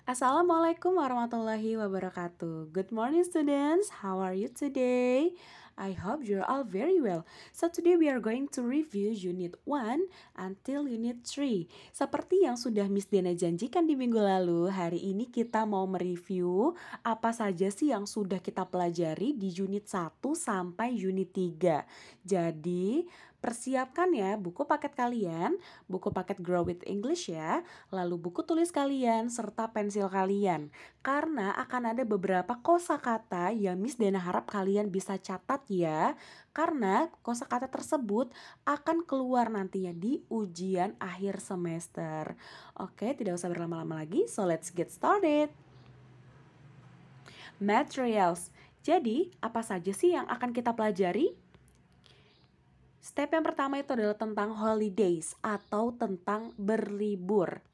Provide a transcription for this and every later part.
Assalamualaikum warahmatullahi wabarakatuh. Good morning students, how are you today? I hope you're all very well. So today we are going to review unit 1 until unit 3. Seperti yang sudah Miss Dena janjikan di minggu lalu, hari ini kita mau mereview apa saja sih yang sudah kita pelajari di unit 1 sampai unit 3. Jadi, persiapkan ya buku paket kalian, buku paket Grow with English ya, lalu buku tulis kalian, serta pensil kalian. Karena akan ada beberapa kosakata yang Miss Dena harap kalian bisa catat ya. Karena kosakata tersebut akan keluar nantinya di ujian akhir semester. Oke, tidak usah berlama-lama lagi, so let's get started. Materials. Jadi, apa saja sih yang akan kita pelajari? Step yang pertama itu adalah tentang holidays atau tentang berlibur.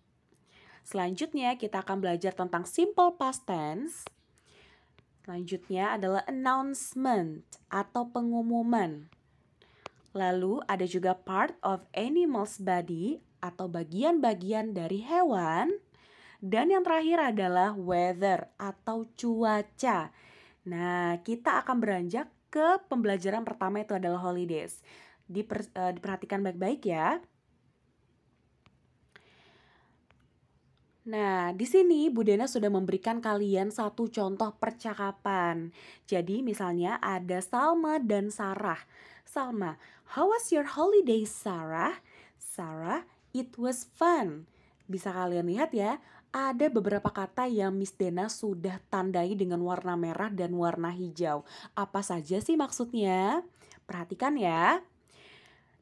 Selanjutnya kita akan belajar tentang simple past tense. Selanjutnya adalah announcement atau pengumuman. Lalu ada juga part of animal's body atau bagian-bagian dari hewan. Dan yang terakhir adalah weather atau cuaca. Nah, kita akan beranjak ke pembelajaran pertama itu adalah holidays. Diperhatikan baik-baik ya. Nah, di sini Bu Dena sudah memberikan kalian satu contoh percakapan. Jadi, misalnya ada Salma dan Sarah. Salma, how was your holiday, Sarah? Sarah, it was fun. Bisa kalian lihat ya, ada beberapa kata yang Miss Dena sudah tandai dengan warna merah dan warna hijau. Apa saja sih maksudnya? Perhatikan ya.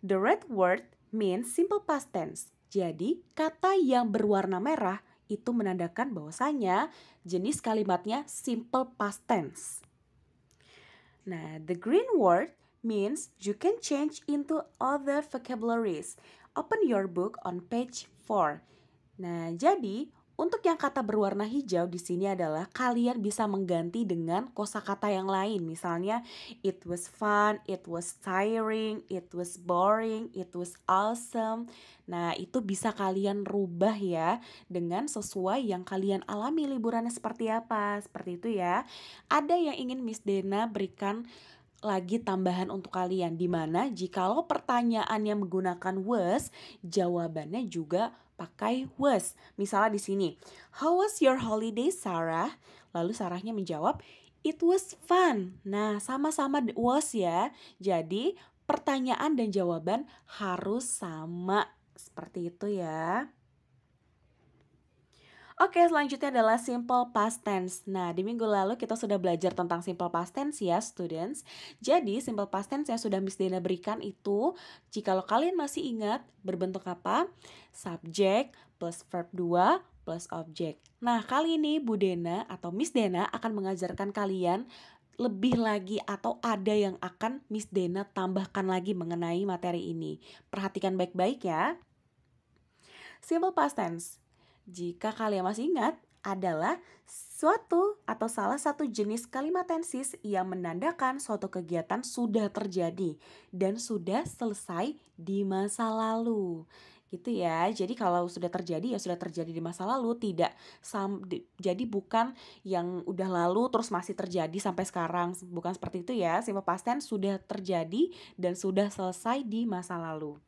The red word means simple past tense. Jadi, kata yang berwarna merah itu menandakan bahwasanya jenis kalimatnya simple past tense. Nah, the green word means you can change into other vocabularies. Open your book on page 4. Nah, jadi untuk yang kata berwarna hijau di sini adalah kalian bisa mengganti dengan kosakata yang lain. Misalnya, it was fun, it was tiring, it was boring, it was awesome. Nah, itu bisa kalian rubah ya dengan sesuai yang kalian alami liburannya seperti apa. Seperti itu ya. Ada yang ingin Miss Dena berikan lagi tambahan untuk kalian, dimana jikalau pertanyaannya menggunakan was, jawabannya juga pakai was. Misalnya di sini, how was your holiday, Sarah? Lalu Sarahnya menjawab, it was fun. Nah, sama-sama was ya. Jadi, pertanyaan dan jawaban harus sama. Seperti itu ya. Oke, selanjutnya adalah simple past tense. Nah, di minggu lalu kita sudah belajar tentang simple past tense ya, students. Jadi, simple past tense yang sudah Miss Dena berikan itu, jikalau kalian masih ingat, berbentuk apa? Subject plus verb 2 plus object. Nah, kali ini Bu Dena atau Miss Dena akan mengajarkan kalian lebih lagi atau ada yang akan Miss Dena tambahkan lagi mengenai materi ini. Perhatikan baik-baik ya. Simple past tense. Jika kalian masih ingat, adalah suatu atau salah satu jenis kalimat tenses yang menandakan suatu kegiatan sudah terjadi dan sudah selesai di masa lalu. Gitu ya. Jadi kalau sudah terjadi ya sudah terjadi di masa lalu, tidak jadi bukan yang udah lalu terus masih terjadi sampai sekarang. Bukan seperti itu ya. Simple past tense sudah terjadi dan sudah selesai di masa lalu.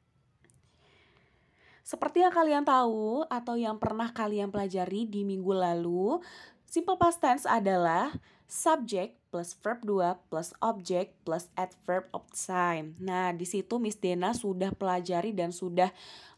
Seperti yang kalian tahu atau yang pernah kalian pelajari di minggu lalu, simple past tense adalah subject plus verb 2 plus object plus adverb of time. Nah, di situ Miss Dena sudah pelajari dan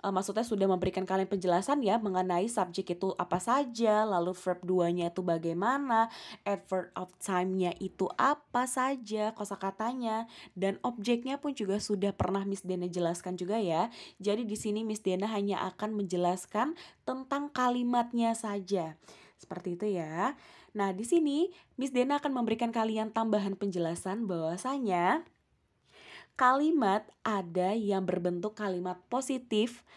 maksudnya sudah memberikan kalian penjelasan ya mengenai subject itu apa saja, lalu verb 2-nya itu bagaimana, adverb of time-nya itu apa saja kosakatanya, dan objeknya pun juga sudah pernah Miss Dena jelaskan juga ya. Jadi di sini Miss Dena hanya akan menjelaskan tentang kalimatnya saja. Seperti itu ya. Nah, di sini Miss Dena akan memberikan kalian tambahan penjelasan bahwasanya kalimat ada yang berbentuk kalimat positif,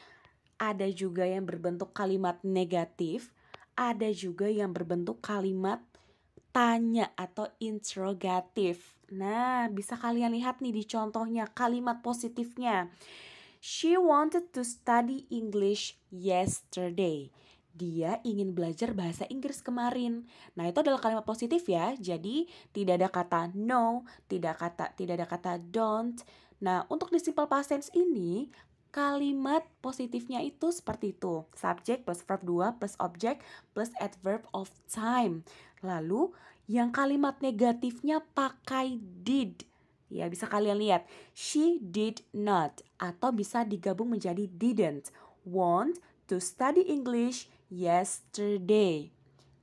ada juga yang berbentuk kalimat negatif, ada juga yang berbentuk kalimat tanya atau interrogatif. Nah, bisa kalian lihat nih di contohnya kalimat positifnya. She wanted to study English yesterday. dia ingin belajar bahasa Inggris kemarin. Nah, itu adalah kalimat positif ya. Jadi, tidak ada kata no, tidak ada kata don't. Nah, untuk di simple past tense ini, kalimat positifnya itu seperti itu. Subject plus verb 2 plus object plus adverb of time. Lalu, yang kalimat negatifnya pakai did. Ya, bisa kalian lihat. She did not. Atau bisa digabung menjadi didn't want to study English yesterday.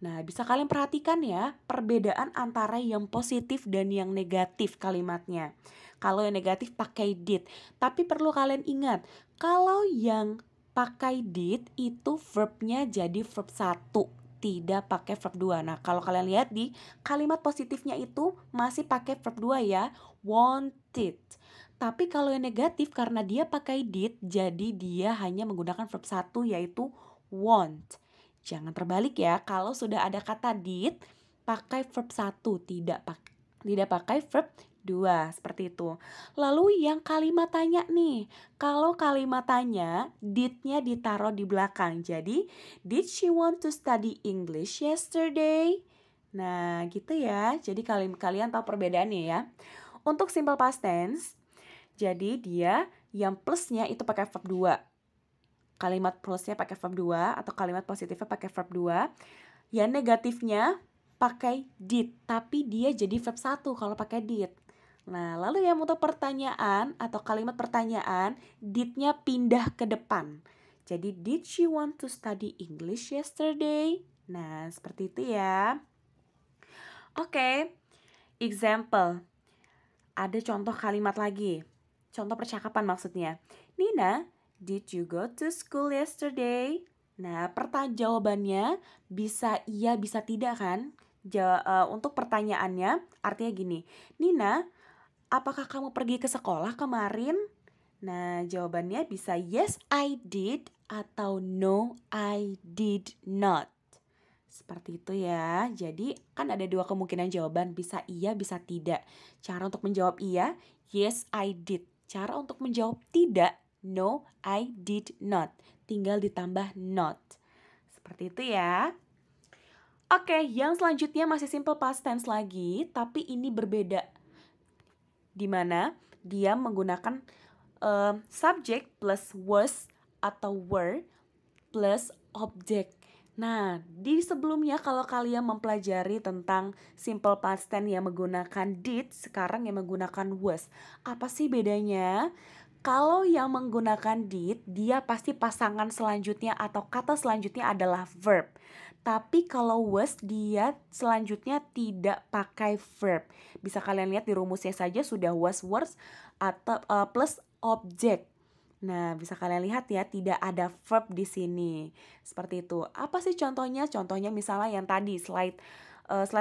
Nah, bisa kalian perhatikan ya perbedaan antara yang positif dan yang negatif kalimatnya. Kalau yang negatif pakai did, tapi perlu kalian ingat, kalau yang pakai did itu verbnya jadi verb 1, tidak pakai verb 2. Nah, kalau kalian lihat di kalimat positifnya itu masih pakai verb 2 ya, wanted. Tapi kalau yang negatif karena dia pakai did, jadi dia hanya menggunakan verb 1 yaitu want. Jangan terbalik ya, kalau sudah ada kata did, pakai verb 1, tidak pakai verb 2, seperti itu. Lalu yang kalimat tanya nih, kalau kalimat tanya, did-nya ditaruh di belakang. Jadi, did she want to study English yesterday? Nah, gitu ya. Jadi kalian tahu perbedaannya ya. Untuk simple past tense, jadi dia yang plusnya itu pakai verb 2. Kalimat plusnya pakai verb 2 atau kalimat positifnya pakai verb 2. Yang negatifnya pakai did, tapi dia jadi verb 1 kalau pakai did. Nah, lalu yang untuk pertanyaan atau kalimat pertanyaan, did-nya pindah ke depan. Jadi, did she want to study English yesterday? Nah, seperti itu ya. Oke, example. Ada contoh kalimat lagi. Contoh percakapan maksudnya. Nina, did you go to school yesterday? Nah, jawabannya bisa iya, bisa tidak kan? Untuk pertanyaannya artinya gini. Nina, apakah kamu pergi ke sekolah kemarin? Nah, jawabannya bisa yes, I did atau no, I did not. Seperti itu ya. Jadi kan ada dua kemungkinan jawaban, bisa iya, bisa tidak. Cara untuk menjawab iya, yes, I did. Cara untuk menjawab tidak, no, I did not. Tinggal ditambah not. Seperti itu ya. Oke, yang selanjutnya masih simple past tense lagi, tapi ini berbeda. Dimana dia menggunakan subject plus was atau were plus object. Nah, di sebelumnya kalau kalian mempelajari tentang simple past tense yang menggunakan did, sekarang yang menggunakan was. Apa sih bedanya? Kalau yang menggunakan did, dia pasti pasangan selanjutnya atau kata selanjutnya adalah verb. Tapi kalau was, dia selanjutnya tidak pakai verb. Bisa kalian lihat di rumusnya saja sudah was words atau plus object. Nah, bisa kalian lihat ya, tidak ada verb di sini. Seperti itu. Apa sih contohnya? Contohnya misalnya yang tadi slide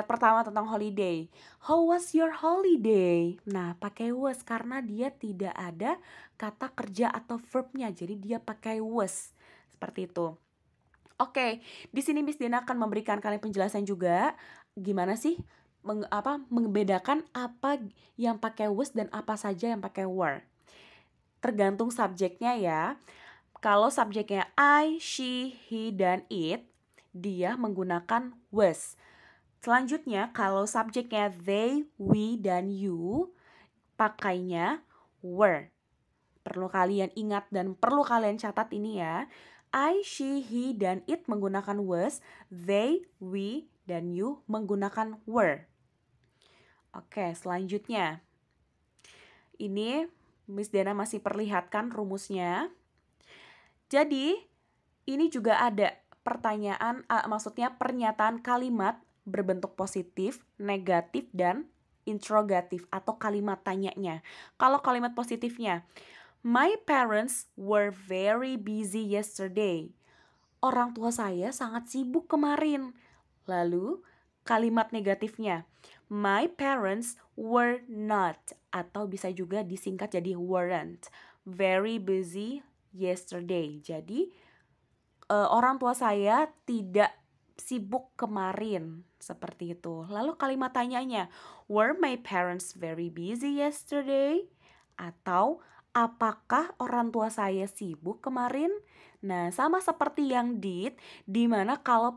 pertama tentang holiday. How was your holiday? Nah, pakai was karena dia tidak ada kata kerja atau verbnya. Jadi dia pakai was. Seperti itu. Oke, di sini Miss Dina akan memberikan kalian penjelasan juga gimana sih membedakan apa yang pakai was dan apa saja yang pakai were. Tergantung subjeknya ya. Kalau subjeknya I, she, he, dan it, dia menggunakan was. Selanjutnya kalau subjeknya they, we, dan you, pakainya were. Perlu kalian ingat dan perlu kalian catat ini ya. I, she, he, dan it menggunakan was. They, we, dan you menggunakan were. Oke, selanjutnya. Ini Miss Dana masih perlihatkan rumusnya. Jadi, ini juga ada pertanyaan, maksudnya pernyataan kalimat berbentuk positif, negatif, dan interrogatif atau kalimat tanyanya. Kalau kalimat positifnya, my parents were very busy yesterday. Orang tua saya sangat sibuk kemarin. Lalu, kalimat negatifnya, my parents were not, atau bisa juga disingkat jadi weren't, very busy yesterday. Jadi orang tua saya tidak sibuk kemarin, seperti itu. Lalu kalimat tanyanya, were my parents very busy yesterday? Atau apakah orang tua saya sibuk kemarin? Nah, sama seperti yang did, dimana kalau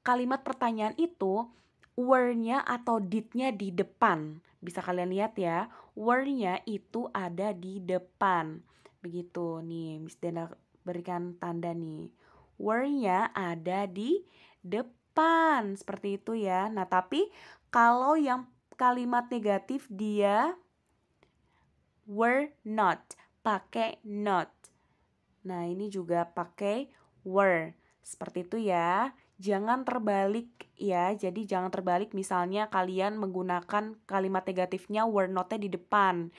kalimat pertanyaan itu were-nya atau did-nya di depan. Bisa kalian lihat ya, were-nya itu ada di depan. Begitu nih, Miss Dena berikan tanda nih. Were-nya ada di depan, seperti itu ya. Nah, tapi kalau yang kalimat negatif dia were not, pakai not. Nah, ini juga pakai were. Seperti itu ya. Jangan terbalik ya. Jadi jangan terbalik misalnya kalian menggunakan kalimat negatifnya were not-nya di depan.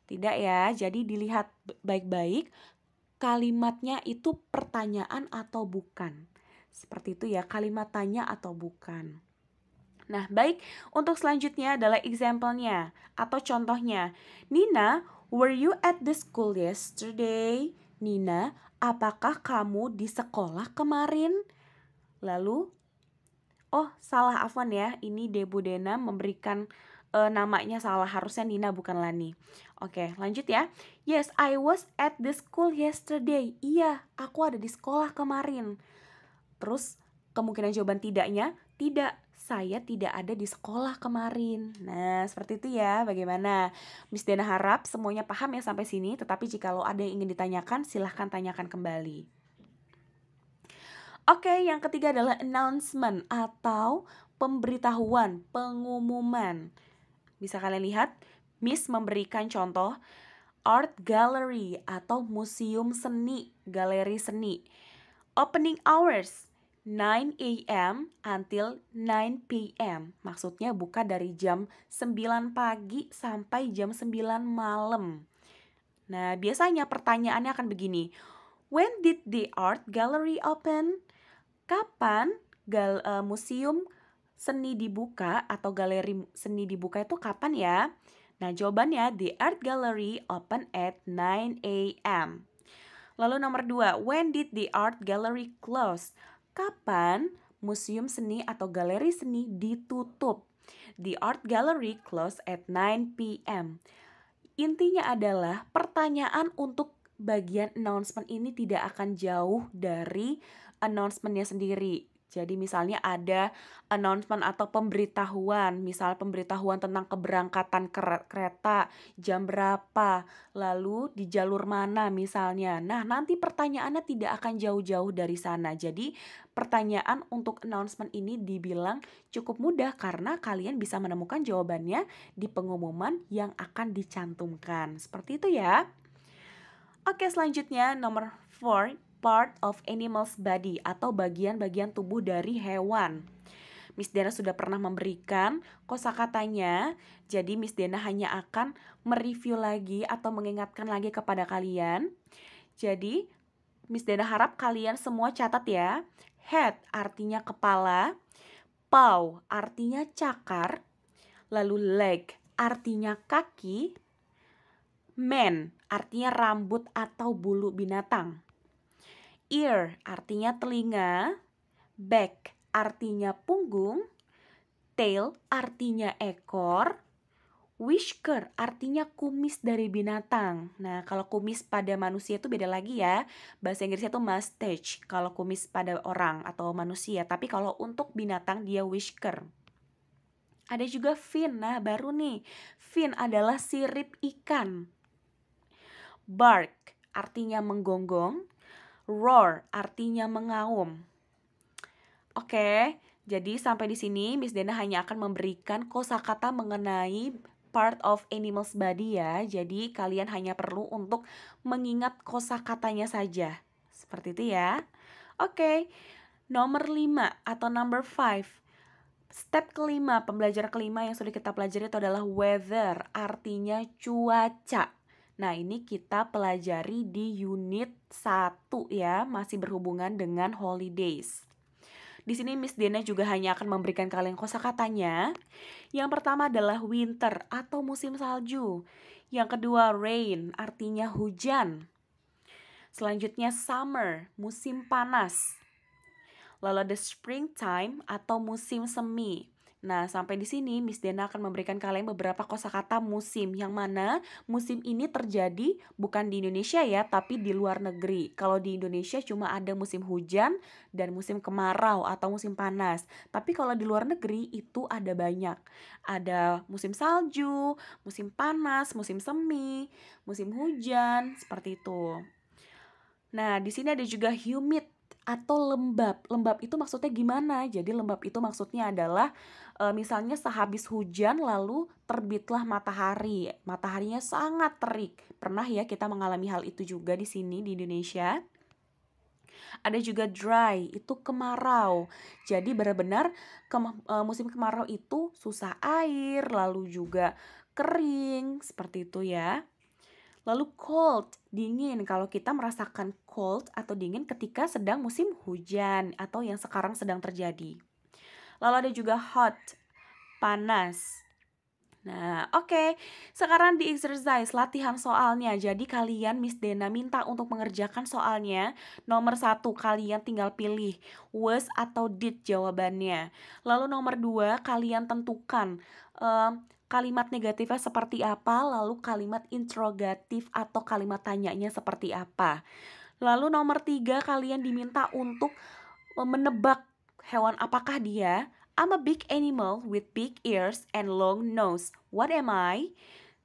Tidak ya. Jadi dilihat baik-baik kalimatnya itu pertanyaan atau bukan. Seperti itu ya, kalimat tanya atau bukan. Nah, baik. Untuk selanjutnya adalah example-nya atau contohnya. Nina, were you at the school yesterday? Nina, apakah kamu di sekolah kemarin? Lalu, oh salah afwan ya, ini Debu Dena memberikan namanya salah, harusnya Nina bukan Lani. Oke, lanjut ya. Yes, I was at the school yesterday. Iya, aku ada di sekolah kemarin. Terus kemungkinan jawaban tidaknya, tidak, saya tidak ada di sekolah kemarin. Nah, seperti itu ya. Bagaimana? Miss Dena harap semuanya paham ya sampai sini. Tetapi jika lo ada yang ingin ditanyakan, silahkan tanyakan kembali. Oke, yang ketiga adalah announcement atau pemberitahuan, pengumuman. Bisa kalian lihat, Miss memberikan contoh art gallery atau museum seni, galeri seni. Opening hours 9 a.m. until 9 p.m. Maksudnya buka dari jam 9 pagi sampai jam 9 malam. Nah, biasanya pertanyaannya akan begini. When did the art gallery open? Kapan museum seni dibuka atau galeri seni dibuka itu kapan ya? Nah, jawabannya the art gallery open at 9 a.m. Lalu nomor 2, when did the art gallery close? Kapan museum seni atau galeri seni ditutup? The art gallery close at 9 p.m. Intinya adalah pertanyaan untuk bagian announcement ini tidak akan jauh dari announcementnya sendiri. Jadi misalnya ada announcement atau pemberitahuan, misal pemberitahuan tentang keberangkatan kereta, jam berapa, lalu di jalur mana misalnya. Nah, nanti pertanyaannya tidak akan jauh-jauh dari sana. Jadi pertanyaan untuk announcement ini dibilang cukup mudah karena kalian bisa menemukan jawabannya di pengumuman yang akan dicantumkan. Seperti itu ya. Oke, selanjutnya nomor 4, part of animal's body atau bagian-bagian tubuh dari hewan. Miss Dena sudah pernah memberikan kosakatanya, jadi Miss Dena hanya akan mereview lagi atau mengingatkan lagi kepada kalian. Jadi, Miss Dena harap kalian semua catat ya. Head artinya kepala, paw artinya cakar, lalu leg artinya kaki, man artinya rambut atau bulu binatang, ear artinya telinga, back artinya punggung, tail artinya ekor, whisker artinya kumis dari binatang. Nah, kalau kumis pada manusia itu beda lagi ya. Bahasa Inggrisnya itu mustache kalau kumis pada orang atau manusia. Tapi kalau untuk binatang dia whisker. Ada juga fin. Nah, baru nih. Fin adalah sirip ikan. Bark artinya menggonggong. Roar artinya mengaum. Oke, jadi sampai di sini Miss Dena hanya akan memberikan kosakata mengenai part of animal's body ya. Jadi kalian hanya perlu untuk mengingat kosakatanya saja. Seperti itu ya. Oke, nomor 5 atau number 5. Step kelima, pembelajaran kelima yang sudah kita pelajari itu adalah weather, artinya cuaca. Nah, ini kita pelajari di unit 1 ya, masih berhubungan dengan holidays. Di sini Miss Dena juga hanya akan memberikan kalian kosakatanya. Yang pertama adalah winter atau musim salju. Yang kedua rain artinya hujan. Selanjutnya summer, musim panas. Lalu ada springtime atau musim semi. Nah, sampai di sini Miss Dena akan memberikan kalian beberapa kosakata musim, yang mana musim ini terjadi bukan di Indonesia ya, tapi di luar negeri. Kalau di Indonesia cuma ada musim hujan dan musim kemarau atau musim panas. Tapi kalau di luar negeri itu ada banyak. Ada musim salju, musim panas, musim semi, musim hujan, seperti itu. Nah, di sini ada juga humid atau lembab. Lembab itu maksudnya gimana? Jadi lembab itu maksudnya adalah misalnya sehabis hujan lalu terbitlah matahari. Mataharinya sangat terik. Pernah ya kita mengalami hal itu juga di sini di Indonesia. Ada juga dry, itu kemarau. Jadi benar-benar musim kemarau itu susah air, lalu juga kering, seperti itu ya. Lalu cold, dingin. Kalau kita merasakan cold atau dingin ketika sedang musim hujan atau yang sekarang sedang terjadi. Lalu ada juga hot, panas. Nah, oke. Sekarang di exercise, latihan soalnya. Jadi kalian Miss Dena minta untuk mengerjakan soalnya. Nomor 1, kalian tinggal pilih was atau did jawabannya. Lalu nomor 2, kalian tentukan kalimat negatifnya seperti apa, lalu kalimat interrogatif atau kalimat tanyanya seperti apa. Lalu nomor 3, kalian diminta untuk menebak hewan apakah dia. I'm a big animal with big ears and long nose. What am I?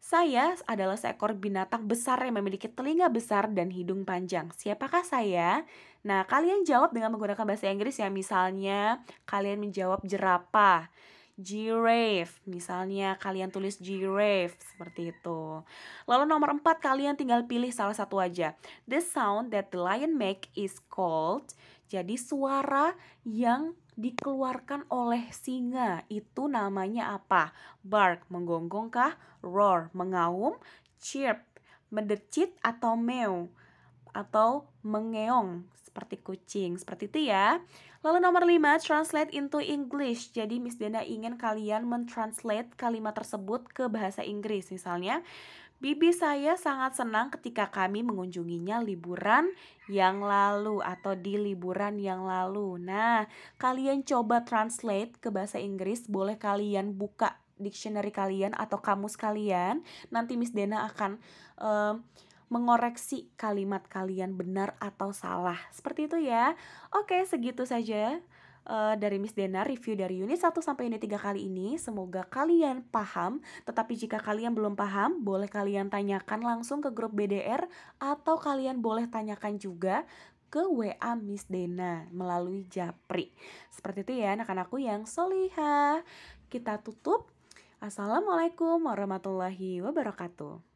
Saya adalah seekor binatang besar yang memiliki telinga besar dan hidung panjang. Siapakah saya? Nah, kalian jawab dengan menggunakan bahasa Inggris ya. Misalnya, kalian menjawab jerapah, giraffe. Misalnya, kalian tulis giraffe, seperti itu. Lalu nomor 4, kalian tinggal pilih salah satu aja. The sound that the lion make is called. Jadi, suara yang dikeluarkan oleh singa itu namanya apa? Bark, menggonggong kah? Roar, mengaum. Chirp, mendecit atau meow atau mengeong seperti kucing. Seperti itu ya. Lalu nomor 5, translate into English. Jadi Miss Dena ingin kalian mentranslate kalimat tersebut ke bahasa Inggris. Misalnya, bibi saya sangat senang ketika kami mengunjunginya liburan yang lalu atau di liburan yang lalu. Nah, kalian coba translate ke bahasa Inggris. Boleh kalian buka dictionary kalian atau kamus kalian. Nanti Miss Dena akan mengoreksi kalimat kalian benar atau salah. Seperti itu ya. Oke, segitu saja dari Miss Dena review dari unit 1 sampai unit 3 kali ini. Semoga kalian paham. Tetapi jika kalian belum paham, boleh kalian tanyakan langsung ke grup BDR atau kalian boleh tanyakan juga ke WA Miss Dena melalui Japri. Seperti itu ya anak-anakku yang solihah. Kita tutup. Assalamualaikum warahmatullahi wabarakatuh.